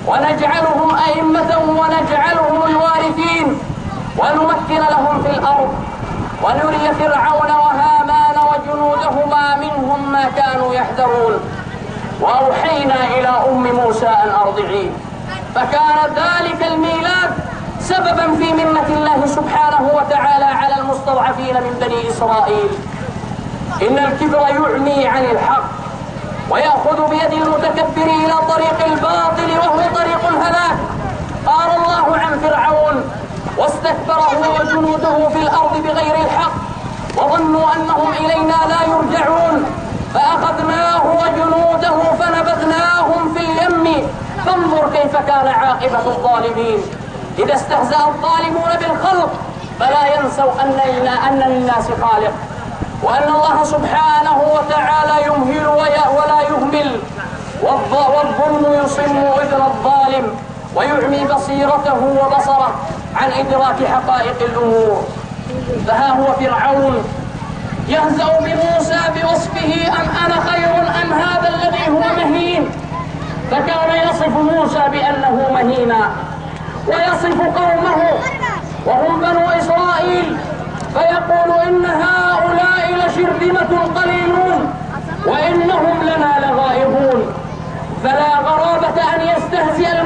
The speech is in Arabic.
ونجعلهم أئمة ونجعلهم الوارثين ونمكن لهم في الأرض ونري فرعون وهامان وجنودهما منهم ما كانوا يحذرون. وأوحينا إلى أم موسى أن أرضعيه، فكان ذلك الميلاد سببا في منة الله سبحانه وتعالى على المستضعفين من بني إسرائيل. إن الكبر يعمي عن الحق ويأخذ بيد المتكبر إلى طريق الباطل وهو طريق الهلاك. قال الله عن فرعون: واستكبر هو وجنوده في الأرض بغير الحق وظنوا أنهم إلينا لا يرجعون فأخذناه وجنوده فنبذناهم في اليم فانظر كيف كان عاقبة الظالمين. إذا استهزأ الظالمون بالخلق فلا ينسوا أن للناس خالق، وأن الله سبحانه وتعالى يمهل ولا يهمل، والظلم يصم إذن الظالم ويعمي بصيرته وبصره عن إدراك حقائق الأمور. فها هو فرعون يهزأ بموسى بوصفه أم أنا خير أم هذا الذي هو مهين، فكان يصف موسى بأنه مهينا ويصف قومه وهم بنو إسرائيل فيقول إن هؤلاء لشرذمة قليلون وإنهم لنا لغائبون. فلا غرابة أن يستهزئ